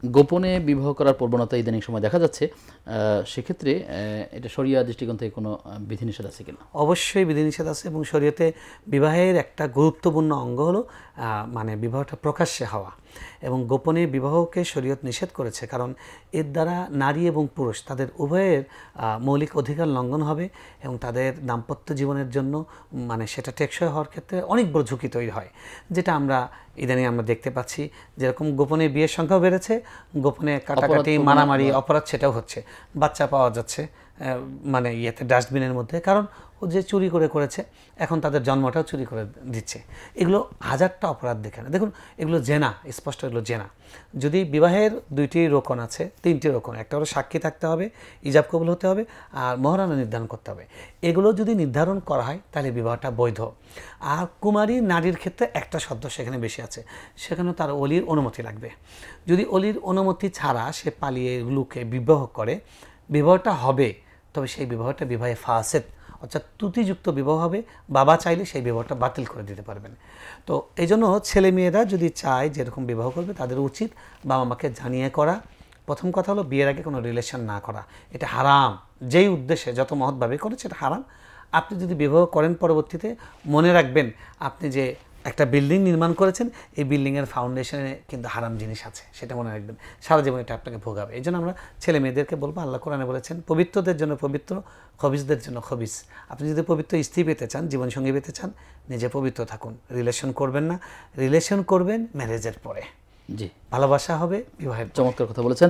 গোপনে বিবাহ করার প্রবণতা ইদানিং সময় দেখা যাচ্ছে, সেক্ষেত্রে এটা শরিয়া দৃষ্টিকোণ থেকে কোনো বিধিনিষেধ আছে কিনা? অবশ্যই বিধিনিষেধ আছে এবং শরীয়তে বিবাহের একটা গুরুত্বপূর্ণ অঙ্গ হলো মানে বিবাহটা প্রকাশ্যে হওয়া, এবং গোপনে বিবাহকে শরীয়ত নিষেধ করেছে, কারণ এর দ্বারা নারী এবং পুরুষ তাদের উভয়ের মৌলিক অধিকার লঙ্ঘন হবে এবং তাদের দাম্পত্য জীবনের জন্য মানে সেটা টেকসই হওয়ার ক্ষেত্রে অনেক বড় ঝুঁকি তৈরি হয়, যেটা আমরা ইদানিং আমরা দেখতে পাচ্ছি। যেরকম গোপনে বিয়ের সংখ্যাও বেড়েছে, গোপনে কাটাকাটি মারামারি অপরাধ সেটাও হচ্ছে, বাচ্চা পাওয়া যাচ্ছে মানে ইয়েতে ডাস্টবিনের মধ্যে, কারণ ও যে চুরি করেছে এখন তাদের জন্মটাও চুরি করে দিচ্ছে। এগুলো হাজারটা অপরাধ দেখে না, দেখুন এগুলো জেনা, স্পষ্ট এগুলো জেনা। যদি বিবাহের দুইটি রোকন আছে, তিনটি রোকন, একটা হলো সাক্ষী থাকতে হবে, ইজাব কবুল হতে হবে, আর মহারানা নির্ধারণ করতে হবে। এগুলো যদি নির্ধারণ করা হয় তাহলে বিবাহটা বৈধ। আর কুমারী নারীর ক্ষেত্রে একটা শব্দ সেখানে বেশি আছে, সেখানে তার অলির অনুমতি লাগবে। যদি অলির অনুমতি ছাড়া সে পালিয়ে এগুলোকে বিবাহ করে, বিবাহটা হবে, তবে সেই বিবাহটা বিবাহে ফাসেদ অর্থাৎ ত্রুটিযুক্ত বিবাহ হবে। বাবা চাইলে সেই বিবাহটা বাতিল করে দিতে পারবেন। তো এই জন্য ছেলে মেয়েরা যদি চায় যেরকম বিবাহ করবে, তাদের উচিত বাবা মাকে জানিয়ে করা। প্রথম কথা হলো বিয়ের আগে কোনো রিলেশন না করা, এটা হারাম। যেই উদ্দেশ্যে যত মহৎভাবে করেছে এটা হারাম। আপনি যদি বিবাহ করেন পরবর্তীতে মনে রাখবেন আপনি যে একটা বিল্ডিং নির্মাণ করেছেন, এই বিল্ডিংয়ের ফাউন্ডেশনে কিন্তু হারাম জিনিস আছে, সেটা মনে রাখবেন। সারা জীবন এটা আপনাকে ভোগাবে। এই জন্য আমরা ছেলে মেয়েদেরকে বলবো, আল্লাহ কোরআনে বলেছেন পবিত্রদের জন্য পবিত্র, খবিসদের জন্য খবিস। আপনি যদি পবিত্র স্ত্রী পেতে চান, জীবনসঙ্গী পেতে চান, নিজে পবিত্র থাকুন, রিলেশন করবেন না। রিলেশন করবেন ম্যারেজের পরে, জি, ভালোবাসা হবে বিবাহের। চমৎকার কথা বলেছেন।